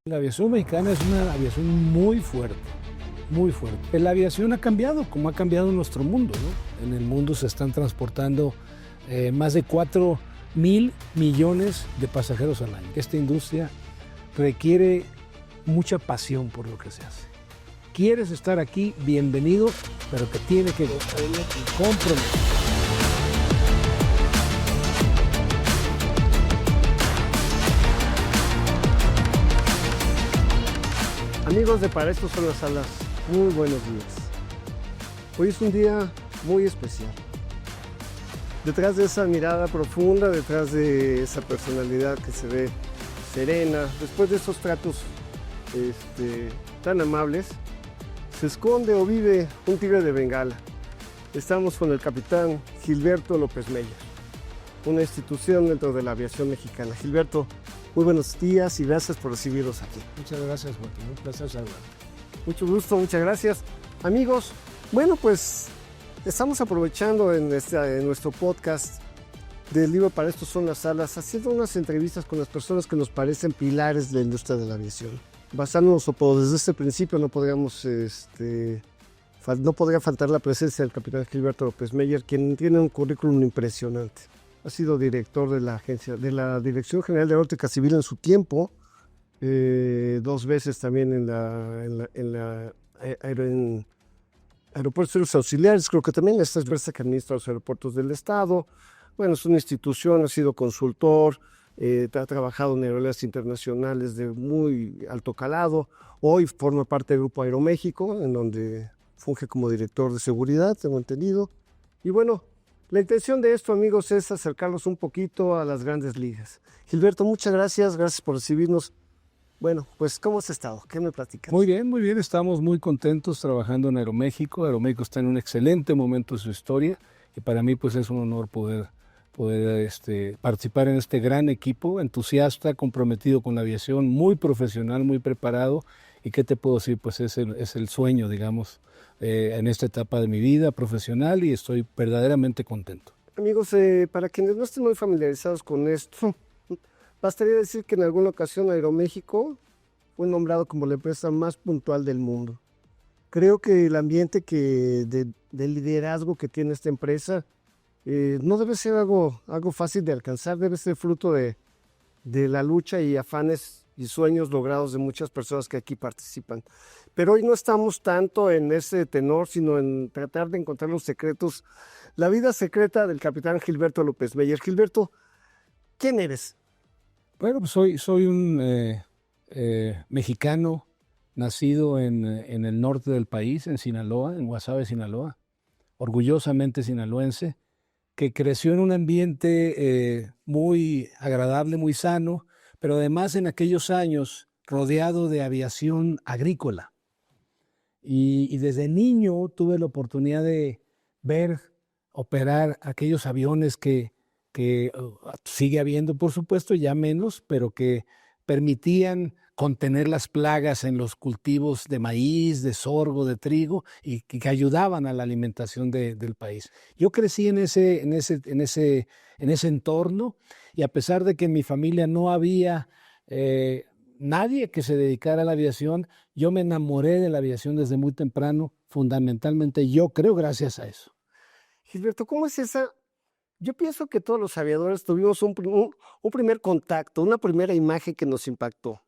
La aviación mexicana es una aviación muy fuerte, muy fuerte. La aviación ha cambiado, como ha cambiado nuestro mundo, ¿no? En el mundo se están transportando más de 4,000 millones de pasajeros al año. Esta industria requiere mucha pasión por lo que se hace. ¿Quieres estar aquí? Bienvenido, pero te tiene que gustar y compromiso. Amigos de Para Esto Son las Alas, muy buenos días. Hoy es un día muy especial. Detrás de esa mirada profunda, detrás de esa personalidad que se ve serena, después de esos tratos tan amables, se esconde o vive un tigre de Bengala. Estamos con el capitán Gilberto López Meyer, una institución dentro de la aviación mexicana. Gilberto, muy buenos días y gracias por recibirnos aquí. Muchas gracias, Joaquín. Un placer saludarte. Mucho gusto, muchas gracias. Amigos, bueno, pues estamos aprovechando en nuestro podcast del libro Para Esto Son las Alas, haciendo unas entrevistas con las personas que nos parecen pilares de la industria de la aviación. Basándonos desde este principio no podría faltar la presencia del capitán Gilberto López Meyer, quien tiene un currículum impresionante. Ha sido director de la Dirección General de Aeronáutica Civil en su tiempo, 2 veces también en Aeropuertos Auxiliares, creo que también esta es empresa que administra los aeropuertos del Estado. Bueno, es una institución, ha sido consultor, ha trabajado en aerolíneas internacionales de muy alto calado. Hoy forma parte del Grupo Aeroméxico, en donde funge como director de seguridad, tengo entendido. Y bueno, la intención de esto, amigos, es acercarlos un poquito a las grandes ligas. Gilberto, muchas gracias por recibirnos. Bueno, pues, ¿cómo has estado? ¿Qué me platicas? Muy bien, muy bien. Estamos muy contentos trabajando en Aeroméxico. Aeroméxico está en un excelente momento de su historia y para mí pues es un honor poder participar en este gran equipo, entusiasta, comprometido con la aviación, muy profesional, muy preparado. ¿Y qué te puedo decir? Pues es el sueño, digamos, en esta etapa de mi vida profesional y estoy verdaderamente contento. Amigos, para quienes no estén muy familiarizados con esto, bastaría decir que en alguna ocasión Aeroméxico fue nombrado como la empresa más puntual del mundo. Creo que el ambiente de liderazgo que tiene esta empresa no debe ser algo fácil de alcanzar, debe ser fruto de la lucha y afanes y sueños logrados de muchas personas que aquí participan. Pero hoy no estamos tanto en ese tenor, sino en tratar de encontrar los secretos, la vida secreta del capitán Gilberto López Meyer. Gilberto, ¿quién eres? Bueno, pues soy un mexicano nacido en el norte del país, en Sinaloa, en Guasave, Sinaloa, orgullosamente sinaloense, que creció en un ambiente muy agradable, muy sano, pero además en aquellos años rodeado de aviación agrícola. Y desde niño tuve la oportunidad de ver operar aquellos aviones que sigue habiendo, por supuesto, ya menos, pero que permitían contener las plagas en los cultivos de maíz, de sorgo, de trigo y que ayudaban a la alimentación del país. Yo crecí en ese entorno y a pesar de que en mi familia no había nadie que se dedicara a la aviación, yo me enamoré de la aviación desde muy temprano, fundamentalmente yo creo gracias a eso. Gilberto, ¿cómo es esa? Yo pienso que todos los aviadores tuvimos un primer contacto, una primera imagen que nos impactó.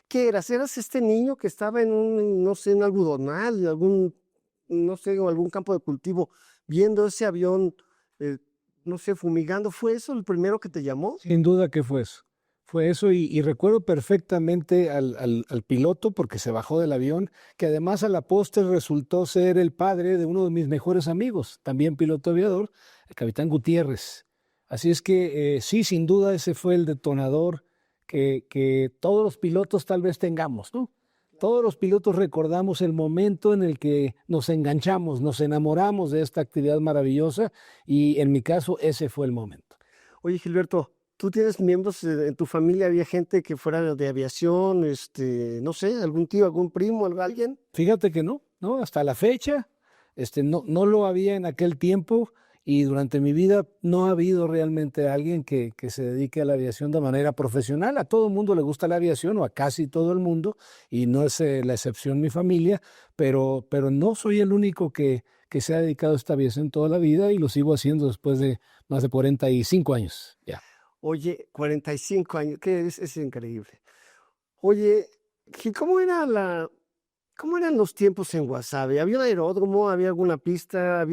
¿Qué eras? ¿Eras este niño que estaba en un algodonal, en algún campo de cultivo, viendo ese avión, fumigando? ¿Fue eso el primero que te llamó? Sin duda que fue eso. Fue eso y recuerdo perfectamente al piloto porque se bajó del avión, que además a la postre resultó ser el padre de uno de mis mejores amigos, también piloto aviador, el capitán Gutiérrez. Así es que sí, sin duda ese fue el detonador que todos los pilotos tal vez tengamos, ¿no? Todos los pilotos recordamos el momento en el que nos enganchamos, nos enamoramos de esta actividad maravillosa y en mi caso ese fue el momento. Oye, Gilberto, ¿tú tienes miembros en tu familia? ¿Había gente que fuera de aviación? ¿Algún tío, algún primo, alguien? Fíjate que no, hasta la fecha no lo había en aquel tiempo y durante mi vida no ha habido realmente alguien que se dedique a la aviación de manera profesional. A todo el mundo le gusta la aviación, o a casi todo el mundo, y no es la excepción mi familia, pero no soy el único que se ha dedicado a esta aviación toda la vida y lo sigo haciendo después de más de 45 años. Ya. Oye, 45 años, que es increíble. Oye, Gil, ¿cómo eran los tiempos en Guasave? ¿Había un aeródromo? ¿Había alguna pista?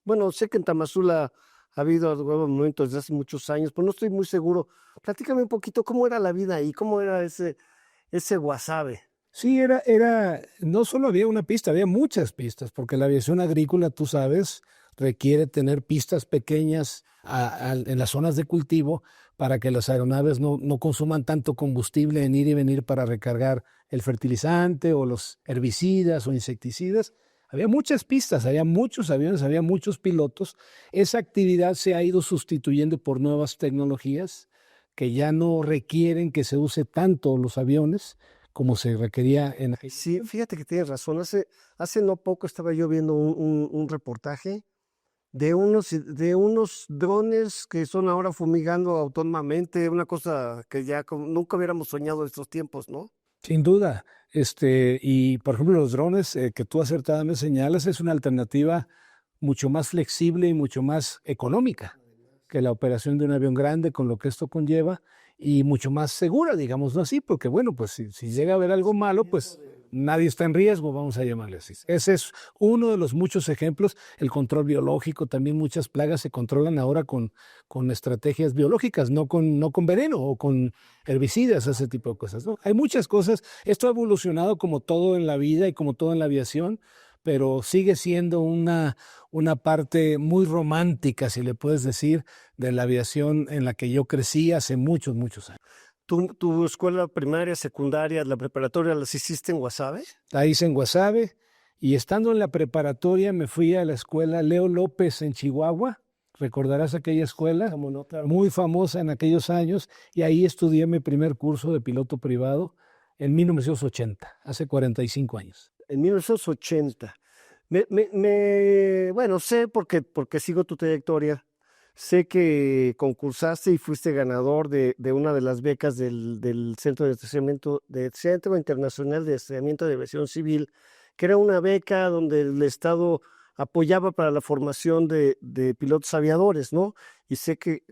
Bueno, sé que en Tamazula ha habido algunos momentos desde hace muchos años, pero no estoy muy seguro. Platícame un poquito cómo era la vida ahí, cómo era ese Guasave. Sí, no solo había una pista, había muchas pistas, porque la aviación agrícola, tú sabes, requiere tener pistas pequeñas en las zonas de cultivo para que las aeronaves no consuman tanto combustible en ir y venir para recargar el fertilizante o los herbicidas o insecticidas. Había muchas pistas, había muchos aviones, había muchos pilotos. Esa actividad se ha ido sustituyendo por nuevas tecnologías que ya no requieren que se use tanto los aviones como se requería en aquel Sí, tiempo. fíjate que tienes razón. Hace no poco estaba yo viendo un reportaje de unos drones que son ahora fumigando autónomamente, una cosa que ya nunca hubiéramos soñado en estos tiempos, ¿no? Sin duda. Y por ejemplo, los drones que tú acertadamente señalas es una alternativa mucho más flexible y mucho más económica que la operación de un avión grande, con lo que esto conlleva, y mucho más segura, digámoslo así, porque bueno, pues si llega a haber algo malo, pues nadie está en riesgo, vamos a llamarle así. Ese es uno de los muchos ejemplos. El control biológico, también muchas plagas se controlan ahora con estrategias biológicas, no con veneno o con herbicidas, ese tipo de cosas, ¿no? Hay muchas cosas. Esto ha evolucionado como todo en la vida y como todo en la aviación, pero sigue siendo una parte muy romántica, si le puedes decir, de la aviación en la que yo crecí hace muchos, muchos años. ¿Tu escuela primaria, secundaria, la preparatoria las hiciste en Guasave? La hice en Guasave y estando en la preparatoria me fui a la escuela Leo López en Chihuahua. Recordarás aquella escuela, ¿Cómo no? Claro. muy famosa en aquellos años, y ahí estudié mi primer curso de piloto privado en 1980, hace 45 años. En 1980. Bueno, sé porque sigo tu trayectoria. Sé que concursaste y fuiste ganador de una de las becas del Centro Internacional de Entrenamiento de Aviación Civil, que era una beca donde el Estado apoyaba para la formación de pilotos aviadores, ¿no? Y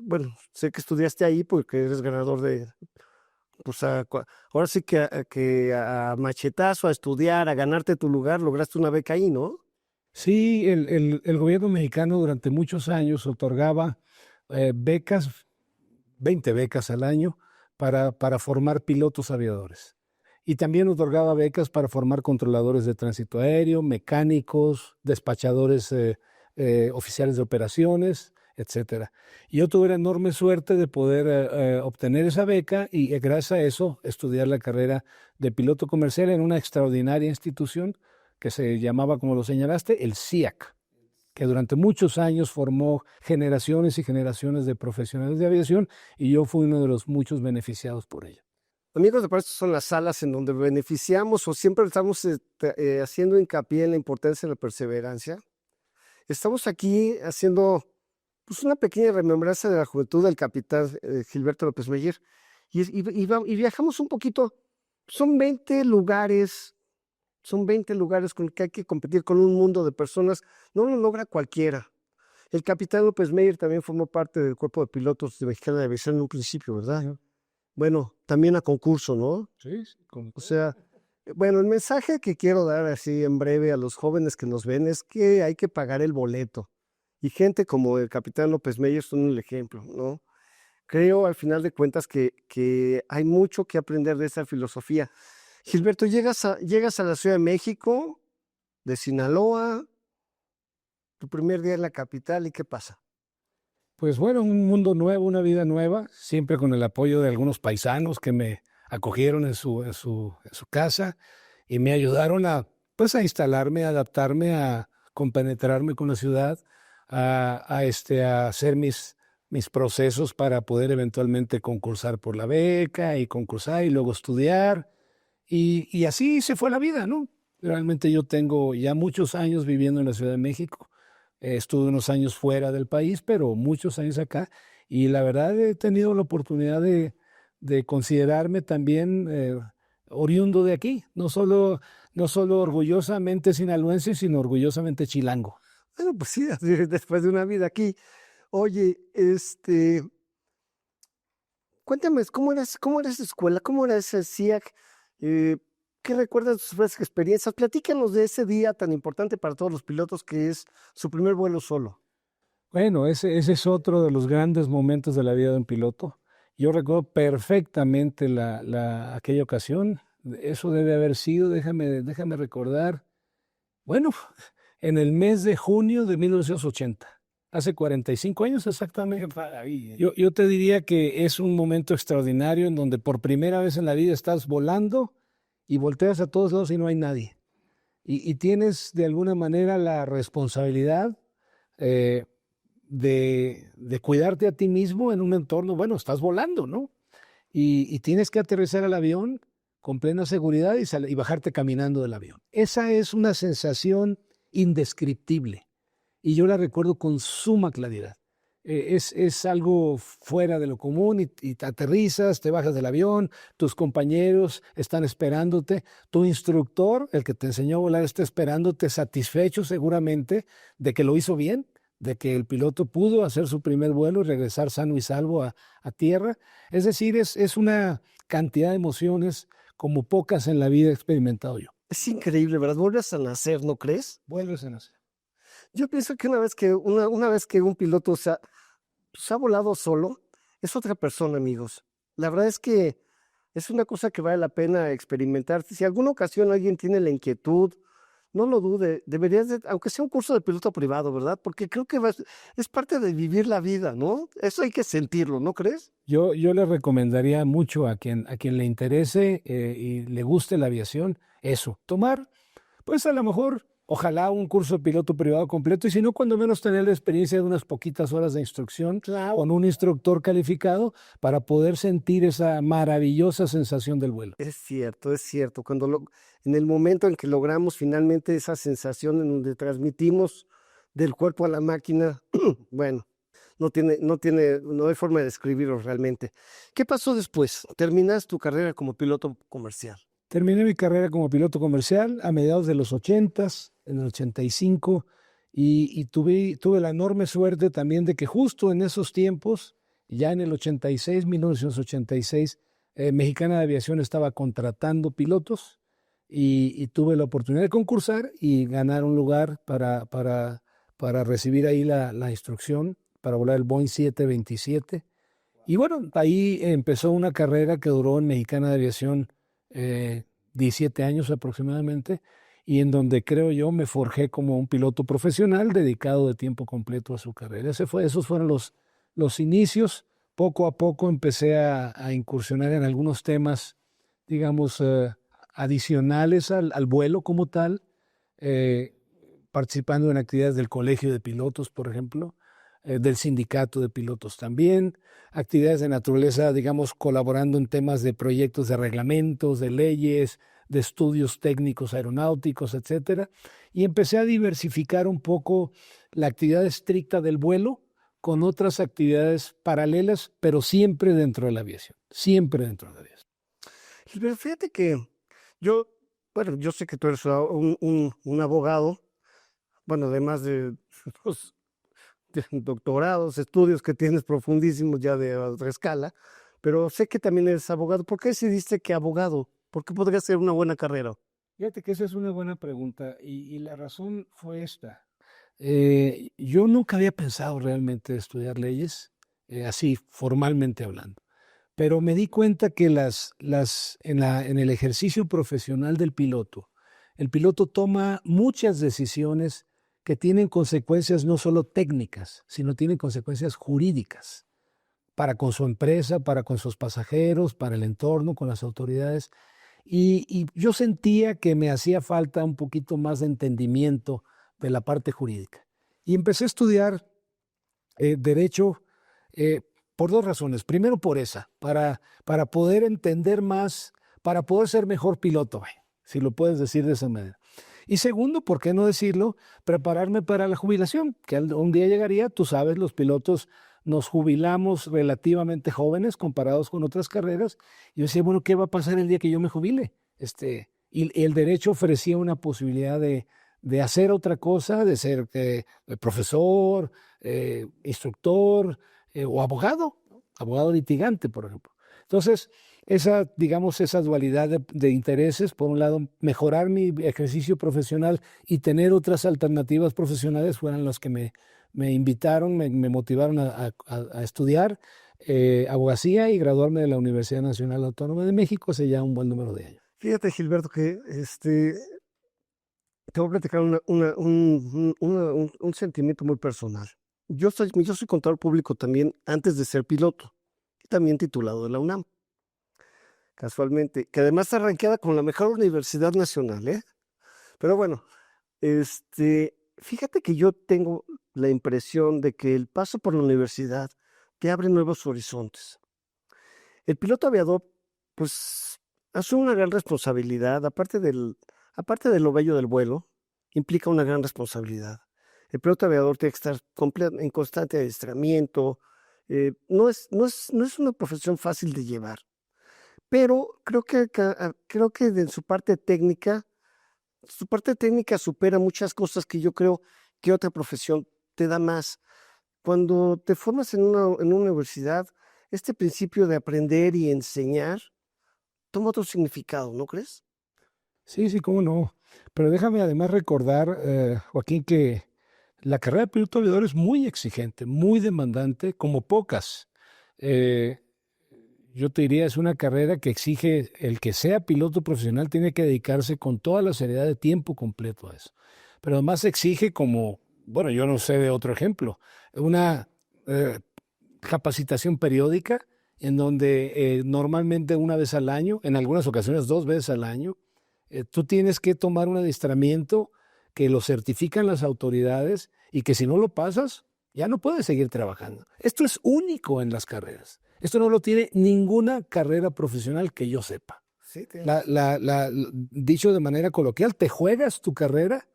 bueno, sé que estudiaste ahí porque eres ganador pues ahora sí que a machetazo, a estudiar, a ganarte tu lugar, lograste una beca ahí, ¿no? Sí, el gobierno mexicano durante muchos años otorgaba becas, 20 becas al año, para formar pilotos aviadores. Y también otorgaba becas para formar controladores de tránsito aéreo, mecánicos, despachadores, oficiales de operaciones, etcétera. Y yo tuve la enorme suerte de poder obtener esa beca y gracias a eso estudiar la carrera de piloto comercial en una extraordinaria institución que se llamaba, como lo señalaste, el CIAC, que durante muchos años formó generaciones y generaciones de profesionales de aviación, y yo fui uno de los muchos beneficiados por ella. Amigos, de estas son las salas en donde beneficiamos o siempre estamos haciendo hincapié en la importancia de la perseverancia. Estamos aquí haciendo pues, una pequeña remembranza de la juventud del capitán Gilberto López Meyer y viajamos un poquito. Son 20 lugares. Son 20 lugares con los que hay que competir con un mundo de personas. No lo logra cualquiera. El capitán López Meyer también formó parte del cuerpo de pilotos de Mexicana de Aviación en un principio, ¿verdad? Sí. Bueno, también a concurso, ¿no? Sí, O sea, bueno, el mensaje que quiero dar así en breve a los jóvenes que nos ven es que hay que pagar el boleto. Y gente como el capitán López Meyer son el ejemplo, ¿no? Creo al final de cuentas que hay mucho que aprender de esa filosofía. Gilberto, llegas a la Ciudad de México, de Sinaloa, tu primer día en la capital, ¿y qué pasa? Pues bueno, un mundo nuevo, una vida nueva, siempre con el apoyo de algunos paisanos que me acogieron en su casa y me ayudaron pues a instalarme, a adaptarme, a compenetrarme con la ciudad, a hacer mis procesos para poder eventualmente concursar por la beca y concursar y luego estudiar. Y así se fue la vida, ¿no? Realmente yo tengo ya muchos años viviendo en la Ciudad de México. Estuve unos años fuera del país, pero muchos años acá. Y la verdad he tenido la oportunidad de considerarme también oriundo de aquí, no solo orgullosamente sinaloense, sino orgullosamente chilango. Bueno, pues sí, después de una vida aquí. Oye, cuéntame, cómo era esa escuela? ¿Cómo era ese CIAC? Eh, ¿Qué recuerdas de tus primeras experiencias? Platícanos de ese día tan importante para todos los pilotos que es su primer vuelo solo. Bueno, ese es otro de los grandes momentos de la vida de un piloto. Yo recuerdo perfectamente aquella ocasión. Eso debe haber sido, déjame recordar, bueno, en el mes de junio de 1980, hace 45 años exactamente. Yo te diría que es un momento extraordinario en donde por primera vez en la vida estás volando y volteas a todos lados y no hay nadie. Y tienes de alguna manera la responsabilidad eh, de cuidarte a ti mismo en un entorno, bueno, estás volando, ¿no? Y tienes que aterrizar al avión con plena seguridad y bajarte caminando del avión. Esa es una sensación indescriptible y yo la recuerdo con suma claridad. Es algo fuera de lo común y te aterrizas, te bajas del avión, tus compañeros están esperándote, tu instructor, el que te enseñó a volar, está esperándote, satisfecho seguramente de que lo hizo bien, de que el piloto pudo hacer su primer vuelo y regresar sano y salvo a tierra. Es decir, es una cantidad de emociones como pocas en la vida he experimentado yo. Es increíble, ¿verdad? Vuelves a nacer, ¿no crees? Vuelves a nacer. Yo pienso que una vez que un piloto se ha volado solo, es otra persona, amigos. La verdad es que es una cosa que vale la pena experimentar. Si alguna ocasión alguien tiene la inquietud, no lo dude, aunque sea un curso de piloto privado, ¿verdad? Porque creo que es parte de vivir la vida, ¿no? Eso hay que sentirlo, ¿no crees? Yo le recomendaría mucho a quien le interese y le guste la aviación, eso, tomar, pues a lo mejor, ojalá un curso de piloto privado completo y si no, cuando menos tener la experiencia de unas poquitas horas de instrucción con un instructor calificado para poder sentir esa maravillosa sensación del vuelo. Es cierto, es cierto. En el momento en que logramos finalmente esa sensación en donde transmitimos del cuerpo a la máquina, bueno, no hay forma de describirlo realmente. ¿Qué pasó después? Terminas tu carrera como piloto comercial. Terminé mi carrera como piloto comercial a mediados de los 80s, en el 85, y tuve la enorme suerte también de que justo en esos tiempos, ya en el 86, 1986, Mexicana de Aviación estaba contratando pilotos y tuve la oportunidad de concursar y ganar un lugar para recibir ahí la instrucción para volar el Boeing 727. Y bueno, ahí empezó una carrera que duró en Mexicana de Aviación 17 años aproximadamente, y en donde creo yo me forjé como un piloto profesional dedicado de tiempo completo a su carrera. Esos fueron los inicios. Poco a poco empecé a incursionar en algunos temas, digamos, adicionales al vuelo como tal, eh, participando en actividades del Colegio de Pilotos, por ejemplo, del Sindicato de Pilotos también, actividades de naturaleza, digamos, colaborando en temas de proyectos de reglamentos, de leyes, de estudios técnicos aeronáuticos, etcétera. Y empecé a diversificar un poco la actividad estricta del vuelo con otras actividades paralelas, pero siempre dentro de la aviación, siempre dentro de la aviación. Pero fíjate que yo sé que tú eres un abogado, bueno, además de los doctorados, estudios que tienes profundísimos ya de otra escala, pero sé que también eres abogado. ¿Por qué decidiste que abogado? ¿Por qué podría ser una buena carrera? Fíjate que esa es una buena pregunta y la razón fue esta. Yo nunca había pensado realmente estudiar leyes, así formalmente hablando, pero me di cuenta que en el ejercicio profesional del piloto, el piloto toma muchas decisiones que tienen consecuencias no solo técnicas, sino tienen consecuencias jurídicas para con su empresa, para con sus pasajeros, para el entorno, con las autoridades. Y yo sentía que me hacía falta un poquito más de entendimiento de la parte jurídica. Y empecé a estudiar Derecho por dos razones. Primero por esa, para poder entender más, para poder ser mejor piloto, si lo puedes decir de esa manera. Y segundo, ¿por qué no decirlo? Prepararme para la jubilación, que un día llegaría, tú sabes, los pilotos nos jubilamos relativamente jóvenes comparados con otras carreras. Y yo decía, bueno, ¿qué va a pasar el día que yo me jubile? Y el derecho ofrecía una posibilidad de hacer otra cosa, de ser profesor, instructor o abogado, ¿no? Abogado litigante, por ejemplo. Entonces, digamos, esa dualidad de intereses, por un lado, mejorar mi ejercicio profesional y tener otras alternativas profesionales fueron las que me invitaron, me motivaron a estudiar abogacía y graduarme de la Universidad Nacional Autónoma de México hace ya un buen número de años. Fíjate, Gilberto, que te voy a platicar un sentimiento muy personal. Yo soy contador público también antes de ser piloto, y también titulado de la UNAM, casualmente, que además está rankeada como la mejor universidad nacional, ¿eh? Pero bueno, fíjate que yo tengo la impresión de que el paso por la universidad te abre nuevos horizontes. El piloto aviador, pues, asume una gran responsabilidad, aparte de lo bello del vuelo, implica una gran responsabilidad. El piloto aviador tiene que estar en constante adiestramiento. No es una profesión fácil de llevar, pero creo que en su parte técnica supera muchas cosas que yo creo que otra profesión te da más. Cuando te formas en una universidad, este principio de aprender y enseñar toma otro significado, ¿no crees? Sí, sí, cómo no. Pero déjame además recordar, Joaquín, que la carrera de piloto aviador es muy exigente, muy demandante, como pocas. Eh, yo te diría, es una carrera que exige, el que sea piloto profesional tiene que dedicarse con toda la seriedad de tiempo completo a eso. Pero además exige como, bueno, yo no sé de otro ejemplo, una capacitación periódica en donde normalmente una vez al año, en algunas ocasiones 2 veces al año, tú tienes que tomar un adiestramiento que lo certifican las autoridades y que si no lo pasas, ya no puedes seguir trabajando. Esto es único en las carreras. Esto no lo tiene ninguna carrera profesional que yo sepa. Sí, Dicho de manera coloquial, te juegas tu carrera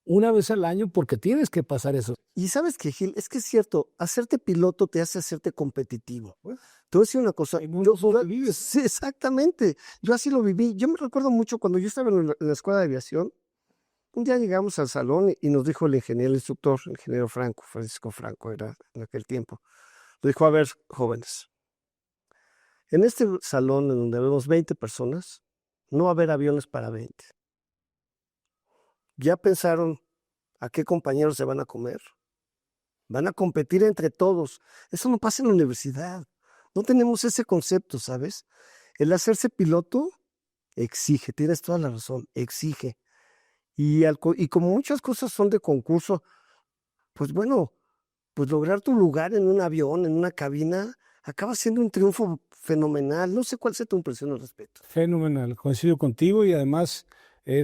una vez al año porque tienes que pasar eso. Y sabes que, Gil, es que es cierto, hacerte piloto te hace hacerte competitivo. Te voy a decir una cosa. Sí, exactamente. Yo así lo viví. Yo me recuerdo mucho cuando yo estaba en la escuela de aviación. Un día llegamos al salón y nos dijo el instructor, el ingeniero Franco, Francisco Franco era en aquel tiempo. Nos dijo, a ver, jóvenes, en este salón en donde vemos 20 personas, no va a haber aviones para 20. ¿Ya pensaron a qué compañeros se van a comer? Van a competir entre todos. Eso no pasa en la universidad. No tenemos ese concepto, ¿sabes? El hacerse piloto exige, tienes toda la razón, exige. Y como muchas cosas son de concurso, pues bueno, pues lograr tu lugar en un avión, en una cabina, acaba siendo un triunfo fenomenal. No sé cuál sea tu impresión al respecto. Fenomenal, coincido contigo y además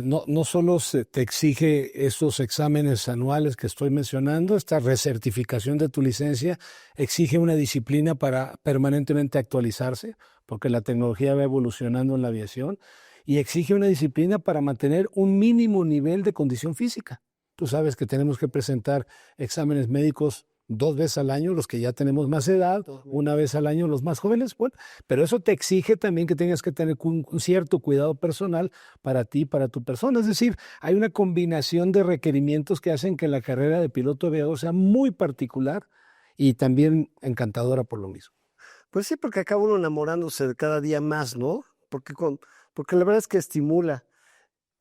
no solo te exige esos exámenes anuales que estoy mencionando, esta recertificación de tu licencia exige una disciplina para permanentemente actualizarse, porque la tecnología va evolucionando en la aviación, y exige una disciplina para mantener un mínimo nivel de condición física. Tú sabes que tenemos que presentar exámenes médicos 2 veces al año, los que ya tenemos más edad, una vez al año los más jóvenes, bueno, pero eso te exige también que tengas que tener un cierto cuidado personal para ti, para tu persona. Es decir, hay una combinación de requerimientos que hacen que la carrera de piloto aviador sea muy particular y también encantadora por lo mismo. Pues sí, porque acaba uno enamorándose de cada día más, ¿no? Porque la verdad es que estimula.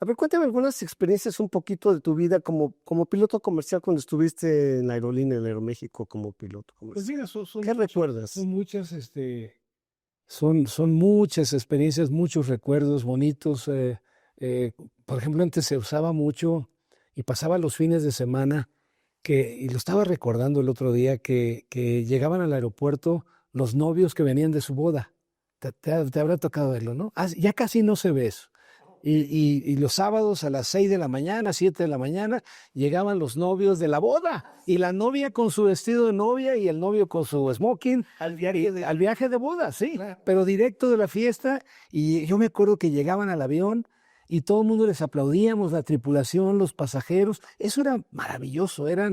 A ver, cuéntame algunas experiencias un poquito de tu vida como piloto comercial cuando estuviste en la aerolínea, en Aeroméxico como piloto Pues comercial. mira, ¿Qué recuerdas? Son muchas experiencias, muchos recuerdos bonitos. Por ejemplo, antes se usaba mucho y pasaba los fines de semana, y lo estaba recordando el otro día, que llegaban al aeropuerto los novios que venían de su boda. Te habrá tocado verlo, ¿no? Ya casi no se ve eso. Y los sábados a las 6 de la mañana, 7 de la mañana, llegaban los novios de la boda. Y la novia con su vestido de novia y el novio con su smoking al viaje de boda, sí. Claro. Pero directo de la fiesta. Y yo me acuerdo que llegaban al avión y todo el mundo les aplaudíamos, la tripulación, los pasajeros. Eso era maravilloso, era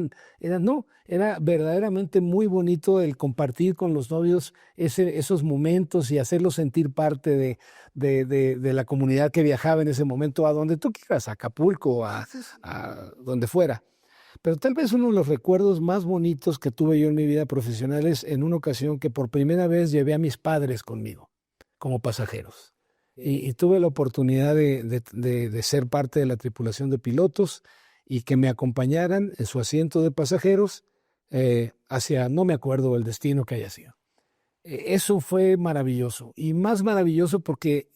verdaderamente muy bonito el compartir con los novios esos momentos y hacerlos sentir parte de la comunidad que viajaba en ese momento, a donde tú quieras, a Acapulco, a donde fuera. Pero tal vez uno de los recuerdos más bonitos que tuve yo en mi vida profesional es en una ocasión que por primera vez llevé a mis padres conmigo como pasajeros. Y tuve la oportunidad de ser parte de la tripulación de pilotos y que me acompañaran en su asiento de pasajeros hacia, no me acuerdo el destino que haya sido. Eso fue maravilloso, y más maravilloso porque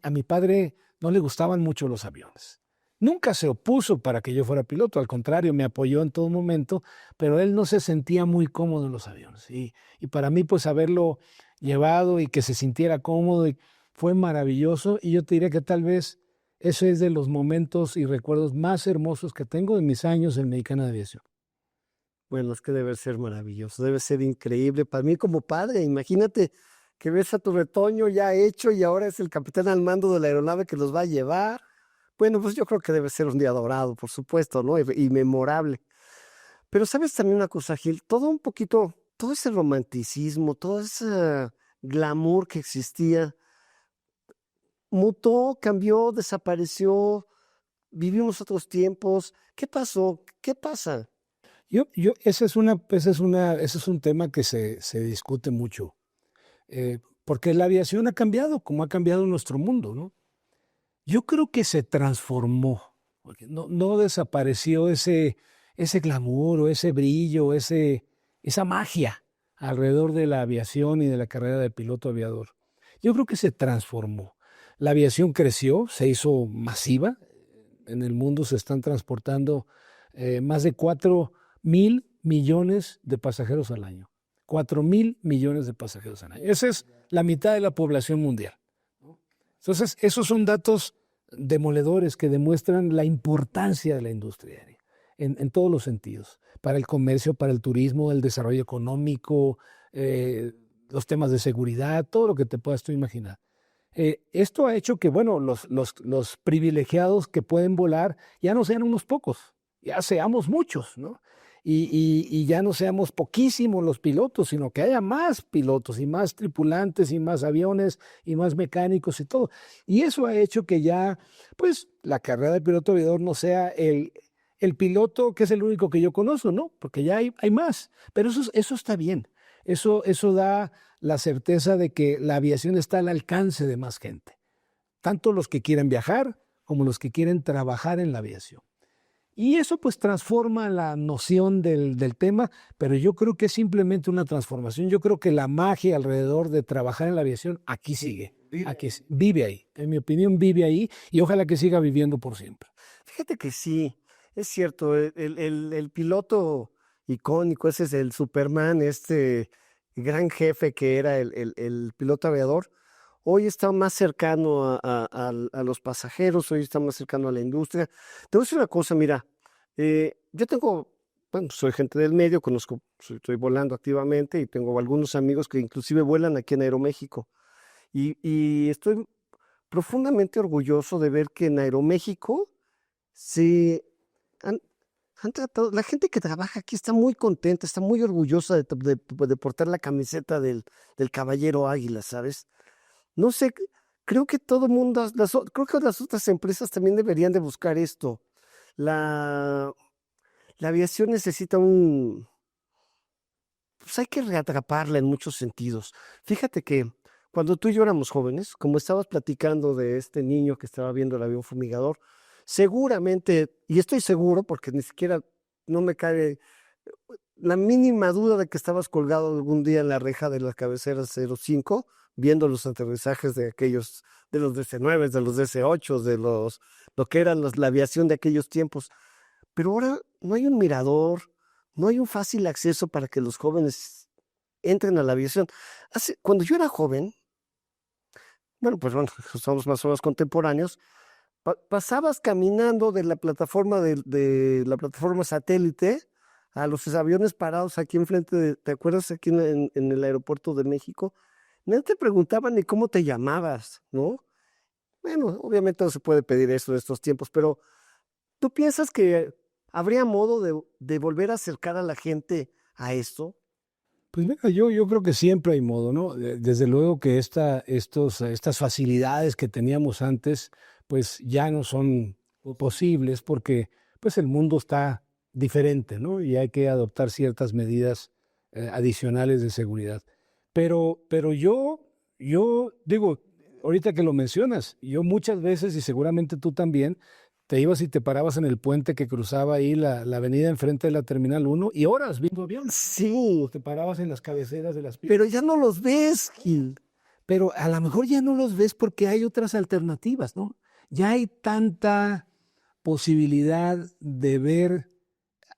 a mi padre no le gustaban mucho los aviones. Nunca se opuso para que yo fuera piloto, al contrario, me apoyó en todo momento, pero él no se sentía muy cómodo en los aviones. Y para mí, pues, haberlo llevado y que se sintiera cómodo fue maravilloso, y yo te diré que tal vez ese es de los momentos y recuerdos más hermosos que tengo de mis años en Mexicana de Aviación. Bueno, es que debe ser maravilloso, debe ser increíble. Para mí como padre, imagínate que ves a tu retoño ya hecho y ahora es el capitán al mando de la aeronave que los va a llevar. Bueno, pues yo creo que debe ser un día dorado, por supuesto, ¿no? Y memorable. Pero sabes también una cosa, Gil, todo un poquito, todo ese romanticismo, todo ese glamour que existía, mutó, cambió, desapareció, vivimos otros tiempos. ¿Qué pasó? ¿Qué pasa? Ese es un tema que se discute mucho, porque la aviación ha cambiado, como ha cambiado nuestro mundo, ¿no? Yo creo que se transformó, porque no desapareció ese glamour o ese brillo, esa magia alrededor de la aviación y de la carrera de piloto aviador. Yo creo que se transformó. La aviación creció, se hizo masiva. En el mundo se están transportando más de 4.000 millones de pasajeros al año. 4.000 millones de pasajeros al año. Esa es la mitad de la población mundial. Entonces, esos son datos demoledores que demuestran la importancia de la industria aérea en todos los sentidos, para el comercio, para el turismo, el desarrollo económico, los temas de seguridad, todo lo que te puedas tú imaginar. Esto ha hecho que, bueno, los privilegiados que pueden volar ya no sean unos pocos, ya seamos muchos, ¿no? Y ya no seamos poquísimos los pilotos, sino que haya más pilotos y más tripulantes y más aviones y más mecánicos y todo. Y eso ha hecho que ya, pues, la carrera de piloto aviador no sea el piloto que es el único que yo conozco, ¿no? Porque ya hay más. Pero eso está bien. Eso da la certeza de que la aviación está al alcance de más gente, tanto los que quieren viajar como los que quieren trabajar en la aviación. Y eso pues transforma la noción del tema, pero yo creo que es simplemente una transformación. Yo creo que la magia alrededor de trabajar en la aviación aquí sigue, vive ahí. En mi opinión vive ahí, y ojalá que siga viviendo por siempre. Fíjate que sí, es cierto, el piloto icónico, ese es el Superman, este gran jefe que era el piloto aviador, hoy está más cercano a los pasajeros, hoy está más cercano a la industria. Te voy a decir una cosa, mira, yo tengo, bueno, soy gente del medio, estoy volando activamente y tengo algunos amigos que inclusive vuelan aquí en Aeroméxico. Y estoy profundamente orgulloso de ver que en Aeroméxico se han, han tratado, la gente que trabaja aquí está muy contenta, está muy orgullosa de portar la camiseta del Caballero Águila, ¿sabes? No sé, creo que todo el mundo, creo que las otras empresas también deberían de buscar esto. La, la aviación necesita pues hay que reatraparla en muchos sentidos. Fíjate que cuando tú y yo éramos jóvenes, como estabas platicando de este niño que estaba viendo el avión fumigador, seguramente, y estoy seguro porque ni siquiera no me cabe la mínima duda de que estabas colgado algún día en la reja de la cabecera 05, viendo los aterrizajes de aquellos, de los DC-9, de los DC-8, lo que era la aviación de aquellos tiempos. Pero ahora no hay un mirador, no hay un fácil acceso para que los jóvenes entren a la aviación. Cuando yo era joven, bueno, somos más o menos contemporáneos, pasabas caminando de la plataforma de la plataforma satélite a los aviones parados aquí enfrente ¿te acuerdas? Aquí en el aeropuerto de México. No te preguntaban ni cómo te llamabas, ¿no? Bueno, obviamente no se puede pedir eso en estos tiempos, pero ¿tú piensas que habría modo de volver a acercar a la gente a esto? Pues mira, yo creo que siempre hay modo, ¿no? Desde luego que estas facilidades que teníamos antes, pues ya no son posibles porque pues el mundo está diferente, ¿no? Y hay que adoptar ciertas medidas adicionales de seguridad. Pero yo digo, ahorita que lo mencionas, yo muchas veces, y seguramente tú también, te ibas y te parabas en el puente que cruzaba ahí la avenida enfrente de la Terminal Uno y horas viendo aviones. Sí, Te parabas en las cabeceras de las pero pistas. ya no los ves, Gil. Pero a lo mejor ya no los ves porque hay otras alternativas, ¿no? Ya hay tanta posibilidad de ver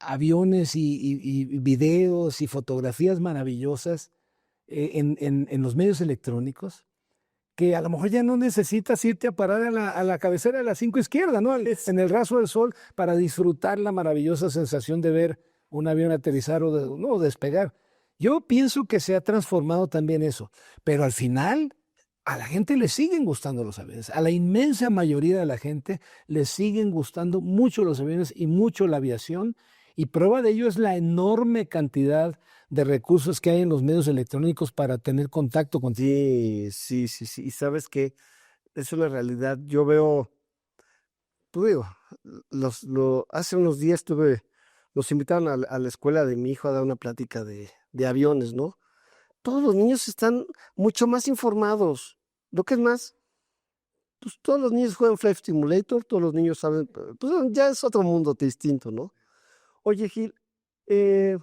aviones y videos y fotografías maravillosas en los medios electrónicos que a lo mejor ya no necesitas irte a parar a la cabecera de la 5 izquierda, ¿no? En el raso del sol para disfrutar la maravillosa sensación de ver un avión aterrizar no, despegar. Yo pienso que se ha transformado también eso, pero al final a la gente le siguen gustando los aviones. A la inmensa mayoría de la gente le siguen gustando mucho los aviones y mucho la aviación. Y prueba de ello es la enorme cantidad de recursos que hay en los medios electrónicos para tener contacto con. Sí, sí, sí, sí. Y sabes que es una realidad. Yo veo, tú digo, hace unos días nos invitaron a la escuela de mi hijo a dar una plática de aviones, ¿no? Todos los niños están mucho más informados. Lo que es más, pues todos los niños juegan Flight Simulator, todos los niños saben, pues ya es otro mundo distinto, ¿no? Oye, Gil, eh,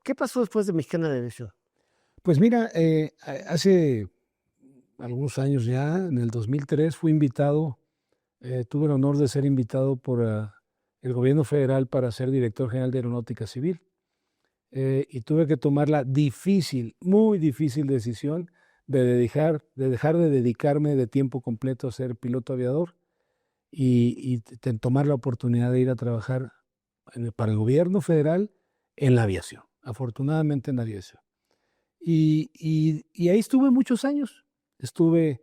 ¿qué pasó después de Mexicana de Aviación? Pues mira, hace algunos años ya, en el 2003, fui invitado, tuve el honor de ser invitado por el gobierno federal para ser director general de Aeronáutica Civil. Y tuve que tomar la difícil, muy difícil decisión dejar de dedicarme de tiempo completo a ser piloto aviador y tomar la oportunidad de ir a trabajar para el gobierno federal en la aviación, afortunadamente en la aviación. Y ahí estuve muchos años. Estuve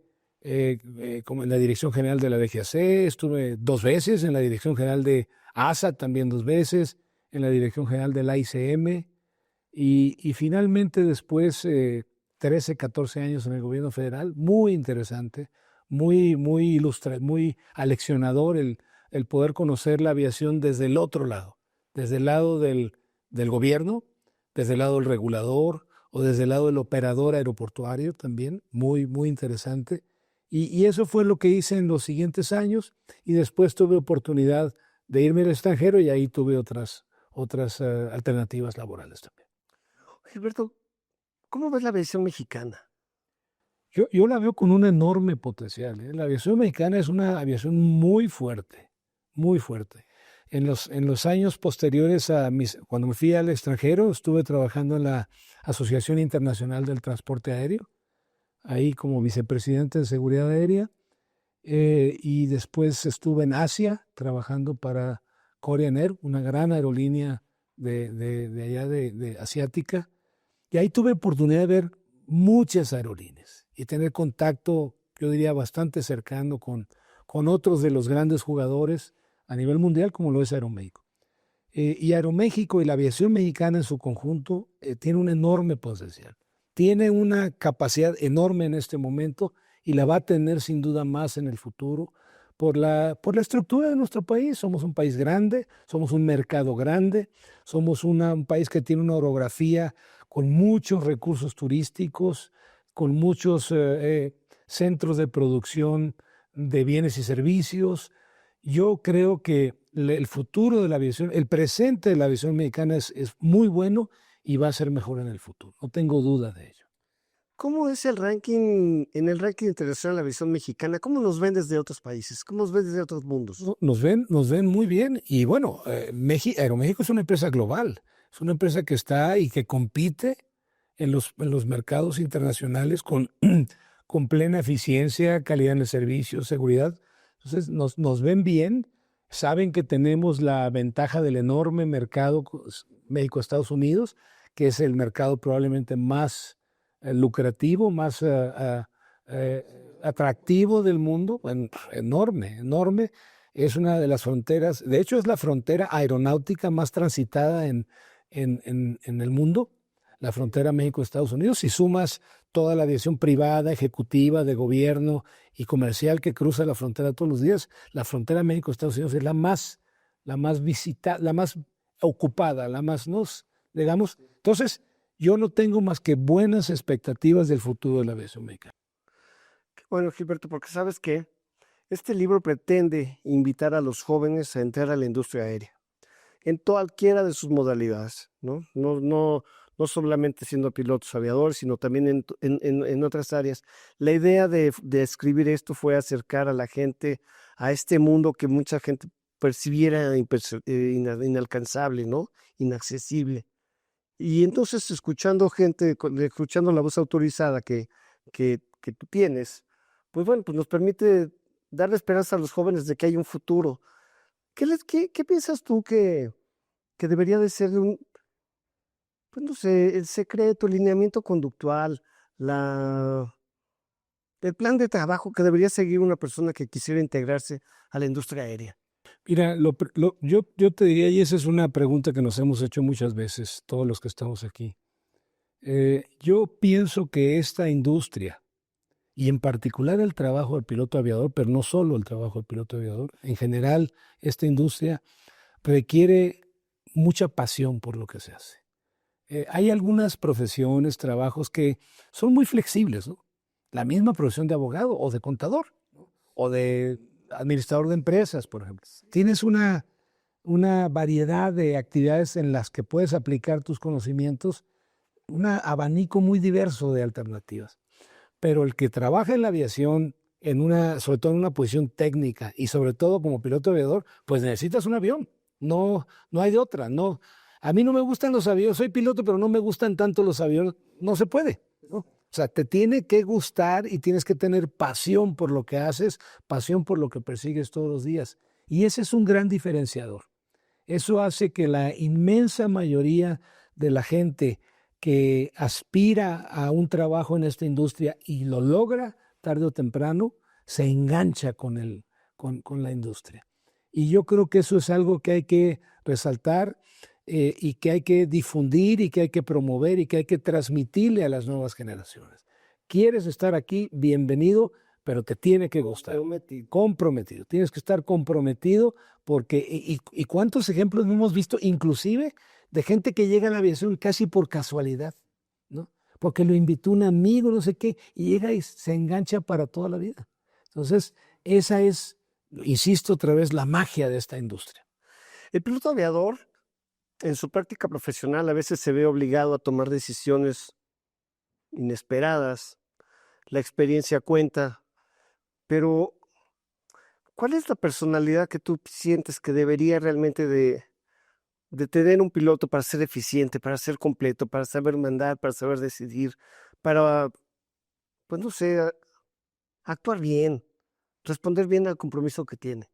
como en la Dirección General de la DGAC, estuve 2 veces en la Dirección General de ASA, también 2 veces, en la Dirección General de la ICM, y finalmente después 13, 14 años en el gobierno federal, muy interesante, muy aleccionador el poder conocer la aviación desde el otro lado, desde el lado del gobierno, desde el lado del regulador o desde el lado del operador aeroportuario también, muy interesante. Y eso fue lo que hice en los siguientes años y después tuve oportunidad de irme al extranjero y ahí tuve otras alternativas laborales también. Gilberto, ¿cómo ves la aviación mexicana? Yo la veo con un enorme potencial, ¿eh? La aviación mexicana es una aviación muy fuerte, muy fuerte. En los años posteriores cuando me fui al extranjero, estuve trabajando en la Asociación Internacional del Transporte Aéreo, ahí como vicepresidente de Seguridad Aérea, y después estuve en Asia trabajando para Korean Air, una gran aerolínea de allá de asiática, y ahí tuve oportunidad de ver muchas aerolíneas y tener contacto, yo diría, bastante cercano con otros de los grandes jugadores a nivel mundial, como lo es Aeroméxico. Y Aeroméxico y la aviación mexicana en su conjunto tiene un enorme potencial. Tiene una capacidad enorme en este momento y la va a tener sin duda más en el futuro por la estructura de nuestro país. Somos un país grande, somos un mercado grande, somos un país que tiene una orografía con muchos recursos turísticos, con muchos centros de producción de bienes y servicios. Yo creo que el futuro de la aviación, el presente de la aviación mexicana es muy bueno y va a ser mejor en el futuro. No tengo duda de ello. ¿Cómo es el ranking, en el ranking internacional de la aviación mexicana? ¿Cómo nos ven desde otros países? ¿Cómo nos ven desde otros mundos? Nos ven muy bien y bueno, Aeroméxico es una empresa global, es una empresa que está y que compite en los mercados internacionales con plena eficiencia, calidad en el servicio, seguridad. Entonces nos ven bien, saben que tenemos la ventaja del enorme mercado México-Estados Unidos, que es el mercado probablemente más lucrativo, más atractivo del mundo, bueno, enorme, enorme. Es una de las fronteras, de hecho es la frontera aeronáutica más transitada en el mundo, la frontera México-Estados Unidos. Si sumas toda la aviación privada, ejecutiva, de gobierno y comercial que cruza la frontera todos los días, la frontera México-Estados Unidos es la más visitada, la más ocupada, la más, ¿no? Digamos. Entonces, yo no tengo más que buenas expectativas del futuro de la aviación mexicana. Bueno, Gilberto, porque sabes que este libro pretende invitar a los jóvenes a entrar a la industria aérea, en cualquiera de sus modalidades, ¿no? No solamente siendo pilotos aviadores, sino también en otras áreas. La idea de escribir esto fue acercar a la gente a este mundo que mucha gente percibiera inalcanzable, ¿no? Inaccesible. Y entonces escuchando la voz autorizada que tú tienes, pues bueno, pues nos permite darle esperanza a los jóvenes de que hay un futuro. ¿Qué piensas tú que debería de ser pues no sé, el secreto, el lineamiento conductual, la, el plan de trabajo que debería seguir una persona que quisiera integrarse a la industria aérea? Mira, yo te diría, y esa es una pregunta que nos hemos hecho muchas veces, todos los que estamos aquí. Yo pienso que esta industria, y en particular el trabajo del piloto aviador, pero no solo el trabajo del piloto aviador, en general esta industria requiere mucha pasión por lo que se hace. Hay algunas profesiones, trabajos que son muy flexibles, ¿no? La misma profesión de abogado o de contador, ¿no? O de administrador de empresas, por ejemplo. Tienes una variedad de actividades en las que puedes aplicar tus conocimientos, un abanico muy diverso de alternativas. Pero el que trabaja en la aviación, sobre todo en una posición técnica y sobre todo como piloto aviador, pues necesitas un avión. No hay de otra. No, a mí no me gustan los aviones, soy piloto, pero no me gustan tanto los aviones. No se puede, ¿no? O sea, te tiene que gustar y tienes que tener pasión por lo que haces, pasión por lo que persigues todos los días. Y ese es un gran diferenciador. Eso hace que la inmensa mayoría de la gente que aspira a un trabajo en esta industria y lo logra tarde o temprano, se engancha con la industria. Y yo creo que eso es algo que hay que resaltar y que hay que difundir y que hay que promover y que hay que transmitirle a las nuevas generaciones. ¿Quieres estar aquí? Bienvenido, pero te tiene que gustar. Comprometido. Tienes que estar comprometido porque, y cuántos ejemplos no hemos visto, inclusive de gente que llega a la aviación casi por casualidad, ¿no? Porque lo invitó un amigo, no sé qué, y llega y se engancha para toda la vida. Entonces, esa es, insisto otra vez, la magia de esta industria. El piloto aviador, en su práctica profesional, a veces se ve obligado a tomar decisiones inesperadas. La experiencia cuenta, pero ¿cuál es la personalidad que tú sientes que debería realmente de tener un piloto para ser eficiente, para ser completo, para saber mandar, para saber decidir, para, pues no sé, actuar bien, responder bien al compromiso que tiene?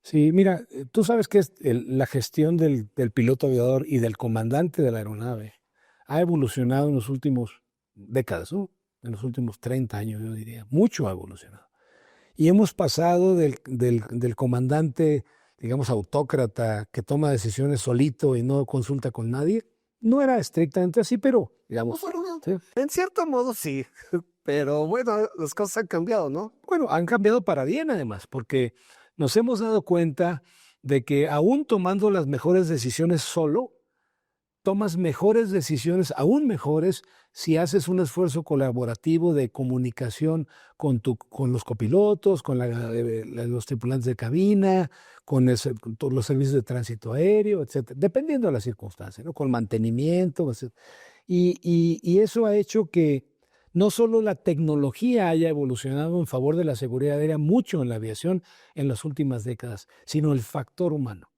Sí, mira, tú sabes que la gestión del piloto aviador y del comandante de la aeronave ha evolucionado en las últimas décadas, ¿no? En los últimos 30 años, yo diría. Mucho ha evolucionado. Y hemos pasado del comandante, digamos, autócrata, que toma decisiones solito y no consulta con nadie. No era estrictamente así, pero, digamos. ¿Sí? En cierto modo sí, pero bueno, las cosas han cambiado, ¿no? Bueno, han cambiado para bien además, porque nos hemos dado cuenta de que aún tomando las mejores decisiones solo, tomas mejores decisiones, aún mejores, si haces un esfuerzo colaborativo de comunicación con los copilotos, con los tripulantes de cabina, con todos los servicios de tránsito aéreo, etcétera, dependiendo de las circunstancias, ¿no? Con mantenimiento, etc. Y eso ha hecho que no solo la tecnología haya evolucionado en favor de la seguridad aérea mucho en la aviación en las últimas décadas, sino el factor humano.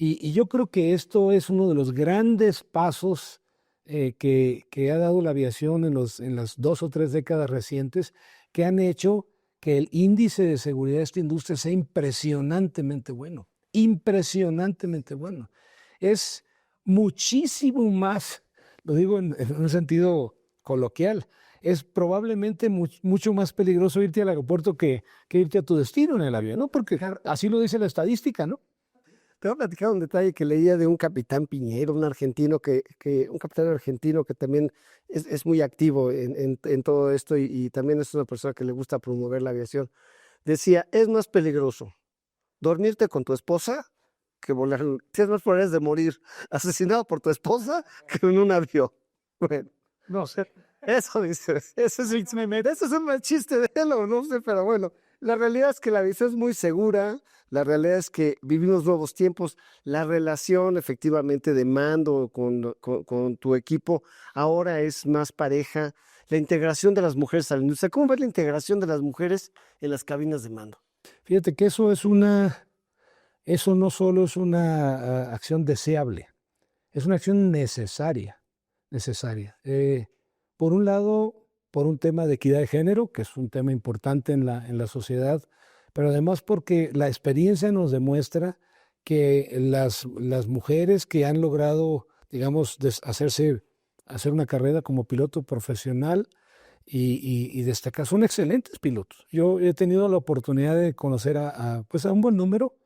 Y yo creo que esto es uno de los grandes pasos que ha dado la aviación en las 2 o 3 décadas recientes, que han hecho que el índice de seguridad de esta industria sea impresionantemente bueno, impresionantemente bueno. Es muchísimo más, lo digo en un sentido coloquial, es probablemente mucho más peligroso irte al aeropuerto que irte a tu destino en el avión, ¿no? Porque así lo dice la estadística, ¿no? Te voy a platicar un detalle que leía de un capitán Piñero, un argentino un capitán argentino que también es muy activo en todo esto y también es una persona que le gusta promover la aviación. Decía, es más peligroso dormirte con tu esposa que volar. Tienes más probabilidades de morir asesinado por tu esposa que en un avión. Bueno, no sé. Eso dice. Eso es un mal chiste de él, o no sé, pero bueno. La realidad es que la aviación es muy segura. La realidad es que vivimos nuevos tiempos. La relación efectivamente de mando con tu equipo ahora es más pareja. La integración de las mujeres a la industria. ¿Cómo ves la integración de las mujeres en las cabinas de mando? Fíjate que eso no solo es una acción deseable, es una acción necesaria, necesaria. Por un lado, por un tema de equidad de género, que es un tema importante en la sociedad, pero además porque la experiencia nos demuestra que las mujeres que han logrado, digamos, hacer una carrera como piloto profesional y destacar, son excelentes pilotos. Yo he tenido la oportunidad de conocer pues a un buen número,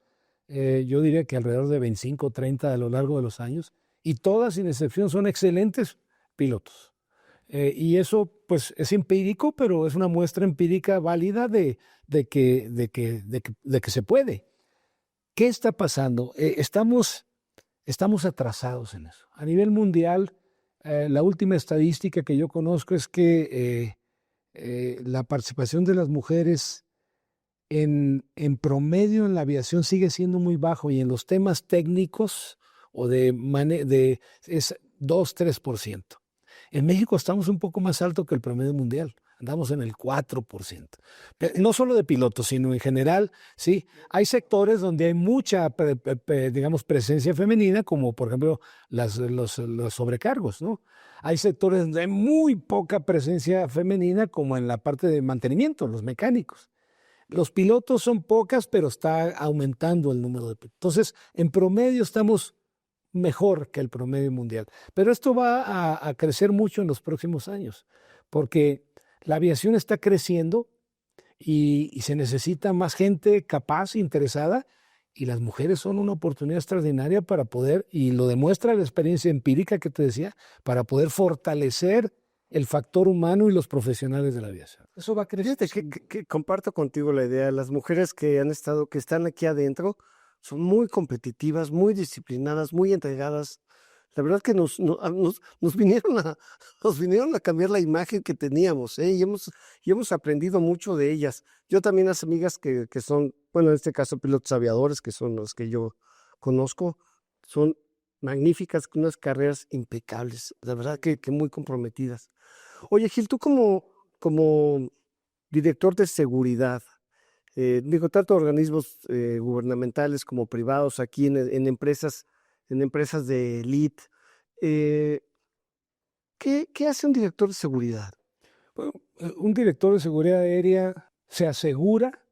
yo diría que alrededor de 25 o 30 a lo largo de los años, y todas sin excepción son excelentes pilotos. Y eso pues es empírico, pero es una muestra empírica válida de que se puede. ¿Qué está pasando? Estamos atrasados en eso. A nivel mundial, la última estadística que yo conozco es que la participación de las mujeres en promedio en la aviación sigue siendo muy bajo y en los temas técnicos o es 2-3%. En México estamos un poco más alto que el promedio mundial. Andamos en el 4%. No solo de pilotos, sino en general, sí. Hay sectores donde hay mucha, digamos, presencia femenina, como por ejemplo los sobrecargos, ¿no? Hay sectores donde hay muy poca presencia femenina, como en la parte de mantenimiento, los mecánicos. Los pilotos son pocas, pero está aumentando el número de pilotos. Entonces, en promedio estamos mejor que el promedio mundial. Pero esto va a crecer mucho en los próximos años, porque la aviación está creciendo y se necesita más gente capaz, interesada, y las mujeres son una oportunidad extraordinaria para poder, y lo demuestra la experiencia empírica que te decía, para poder fortalecer el factor humano y los profesionales de la aviación. Eso va a crecer. Fíjate que comparto contigo la idea. Las mujeres que están aquí adentro, son muy competitivas, muy disciplinadas, muy entregadas. La verdad que nos vinieron a cambiar la imagen que teníamos, ¿eh? Y hemos aprendido mucho de ellas. Yo también las amigas que son, bueno, en este caso pilotos aviadores, que son los que yo conozco, son magníficas, con unas carreras impecables, la verdad que muy comprometidas. Oye, Gil, tú como director de seguridad, digo, tanto organismos gubernamentales como privados aquí en empresas de elite, ¿qué hace un director de seguridad? Bueno, un director de seguridad aérea se asegura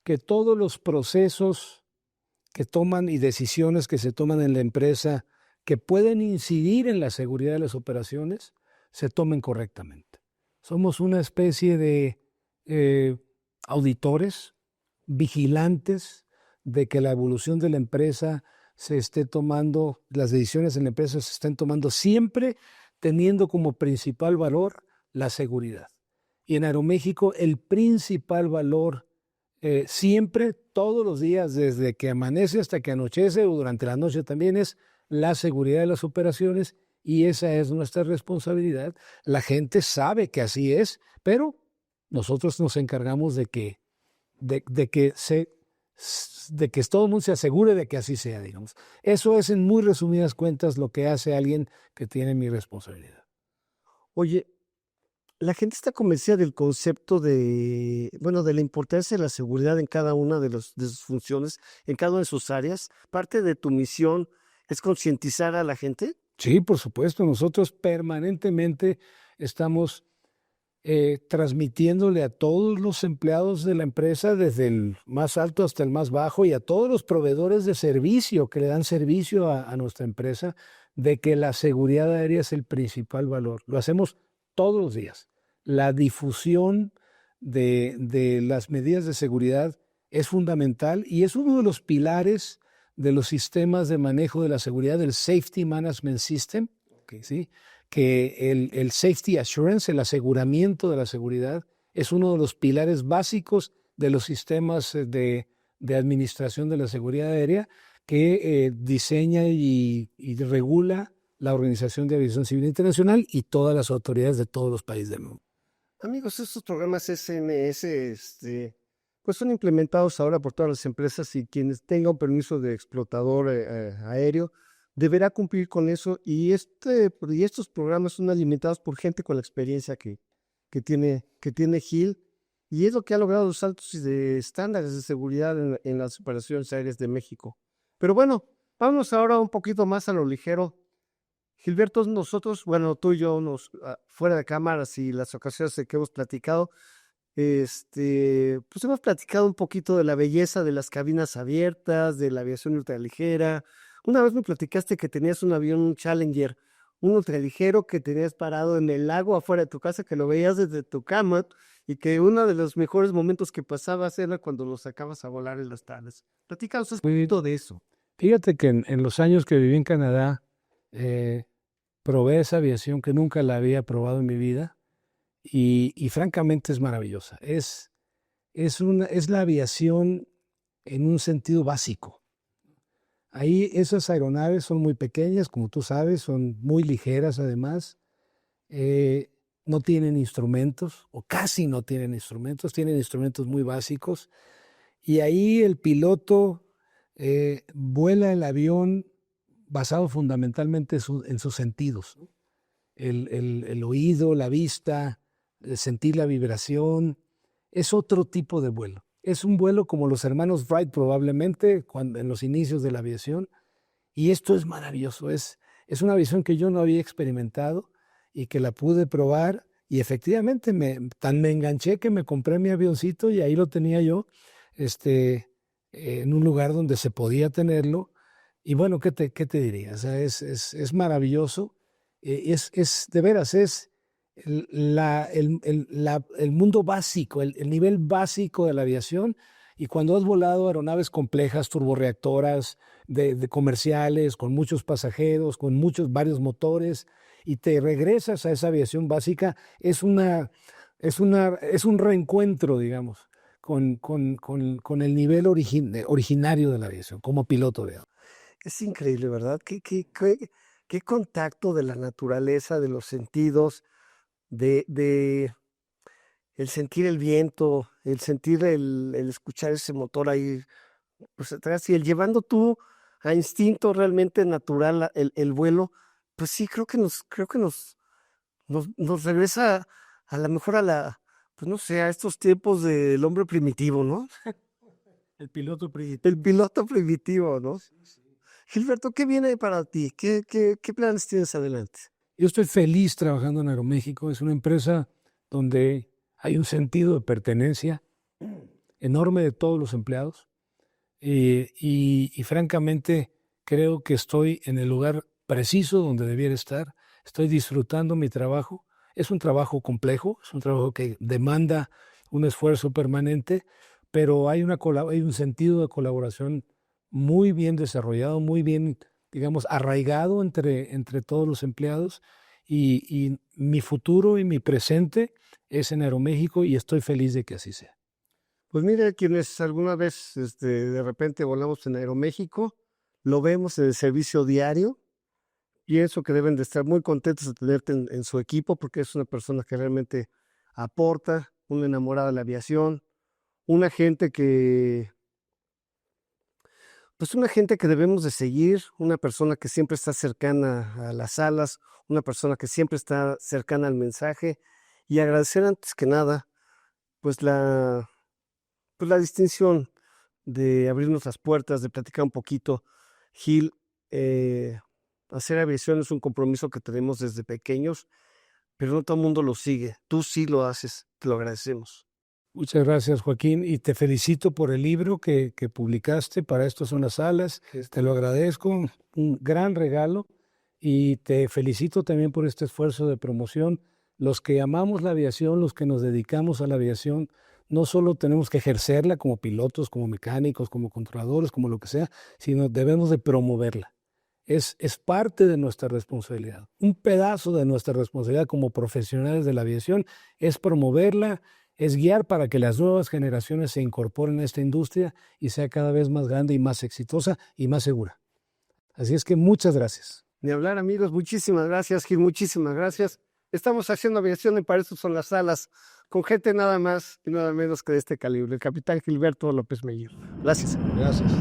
que todos los procesos que toman y decisiones que se toman en la empresa que pueden incidir en la seguridad de las operaciones se tomen correctamente. Somos una especie de auditores, vigilantes de que la evolución de la empresa se esté tomando, las decisiones en la empresa se estén tomando siempre teniendo como principal valor la seguridad. Y en Aeroméxico el principal valor siempre, todos los días, desde que amanece hasta que anochece o durante la noche también, es la seguridad de las operaciones, y esa es nuestra responsabilidad. La gente sabe que así es, pero nosotros nos encargamos de que todo el mundo se asegure de que así sea, digamos. Eso es, en muy resumidas cuentas, lo que hace alguien que tiene mi responsabilidad. Oye, la gente está convencida del concepto de la importancia de la seguridad en cada una de sus funciones, en cada una de sus áreas. Parte de tu misión es concientizar a la gente. Sí, por supuesto. Nosotros permanentemente estamos transmitiéndole a todos los empleados de la empresa, desde el más alto hasta el más bajo, y a todos los proveedores de servicio que le dan servicio a nuestra empresa, de que la seguridad aérea es el principal valor. Lo hacemos todos los días. la difusión de las medidas de seguridad es fundamental y es uno de los pilares de los sistemas de manejo de la seguridad, del Safety Management System, ¿sí? Que el Safety Assurance, el aseguramiento de la seguridad, es uno de los pilares básicos de los sistemas de administración de la seguridad aérea que diseña y regula la Organización de Aviación Civil Internacional y todas las autoridades de todos los países del mundo. Amigos, estos programas SMS, pues son implementados ahora por todas las empresas y quienes tengan un permiso de explotador aéreo deberá cumplir con eso y estos programas son alimentados por gente con la experiencia que tiene Gil y es lo que ha logrado los altos estándares de seguridad en las operaciones aéreas de México. Pero bueno, vamos ahora un poquito más a lo ligero. Gilberto, nosotros, bueno, tú y yo, fuera de cámaras y las ocasiones en que hemos platicado, pues hemos platicado un poquito de la belleza de las cabinas abiertas, de la aviación ultraligera. Una vez me platicaste que tenías un avión, un Challenger, un ultraligero que tenías parado en el lago afuera de tu casa, que lo veías desde tu cama y que uno de los mejores momentos que pasabas era cuando lo sacabas a volar en las tardes. Platícanos un poquito de eso. Fíjate que en los años que viví en Canadá, probé esa aviación que nunca la había probado en mi vida y francamente es maravillosa. Es la aviación en un sentido básico. Ahí esas aeronaves son muy pequeñas, como tú sabes, son muy ligeras además, no tienen instrumentos o casi no tienen instrumentos muy básicos y ahí el piloto vuela el avión basado fundamentalmente en sus sentidos, ¿no? El oído, la vista, sentir la vibración, es otro tipo de vuelo. Es un vuelo como los hermanos Wright probablemente en los inicios de la aviación y esto es maravilloso, es una aviación que yo no había experimentado y que la pude probar y efectivamente me enganché que me compré mi avioncito y ahí lo tenía yo en un lugar donde se podía tenerlo. Y bueno, ¿qué te diría? O sea, es maravilloso. De veras, es el mundo básico, el nivel básico de la aviación. Y cuando has volado aeronaves complejas, turborreactoras, de comerciales, con muchos pasajeros, con varios motores, y te regresas a esa aviación básica, es un reencuentro, digamos, con el nivel originario de la aviación, como piloto, digamos. Es increíble, ¿verdad? Qué contacto de la naturaleza, de los sentidos, de el sentir el viento, el sentir el escuchar ese motor ahí, pues atrás, y el llevando tú a instinto realmente natural el vuelo, pues sí, creo que nos regresa a lo mejor pues no sé, a estos tiempos del hombre primitivo, ¿no? El piloto primitivo. El piloto primitivo, ¿no? Sí. Gilberto, ¿qué viene para ti? ¿Qué planes tienes adelante? Yo estoy feliz trabajando en Aeroméxico. Es una empresa donde hay un sentido de pertenencia enorme de todos los empleados y francamente creo que estoy en el lugar preciso donde debiera estar. Estoy disfrutando mi trabajo. Es un trabajo complejo, es un trabajo que demanda un esfuerzo permanente, pero hay un sentido de colaboración muy bien desarrollado, muy bien, digamos, arraigado entre todos los empleados y mi futuro y mi presente es en Aeroméxico y estoy feliz de que así sea. Pues mira, quienes alguna vez de repente volamos en Aeroméxico, lo vemos en el servicio diario, pienso que deben de estar muy contentos de tenerte en su equipo porque es una persona que realmente aporta, una enamorada de la aviación, una gente que debemos de seguir, una persona que siempre está cercana a las alas, una persona que siempre está cercana al mensaje y agradecer antes que nada pues la distinción de abrirnos las puertas, de platicar un poquito. Gil, hacer aviación es un compromiso que tenemos desde pequeños, pero no todo el mundo lo sigue. Tú sí lo haces, te lo agradecemos. Muchas gracias, Joaquín, y te felicito por el libro que publicaste, Para esto son las alas. Te lo agradezco, un gran regalo, y te felicito también por este esfuerzo de promoción los que amamos la aviación, los que nos dedicamos a la aviación, no solo tenemos que ejercerla como pilotos, como mecánicos, como controladores, como lo que sea, sino debemos de promoverla. Es parte de nuestra responsabilidad. Un pedazo de nuestra responsabilidad como profesionales de la aviación es promoverla, es guiar para que las nuevas generaciones se incorporen a esta industria y sea cada vez más grande y más exitosa y más segura. Así es que muchas gracias. Ni hablar, amigos. Muchísimas gracias, Gil. Muchísimas gracias. Estamos haciendo aviación y para eso son las salas, con gente nada más y nada menos que de este calibre, el capitán Gilberto López Mellido. Gracias. Gracias.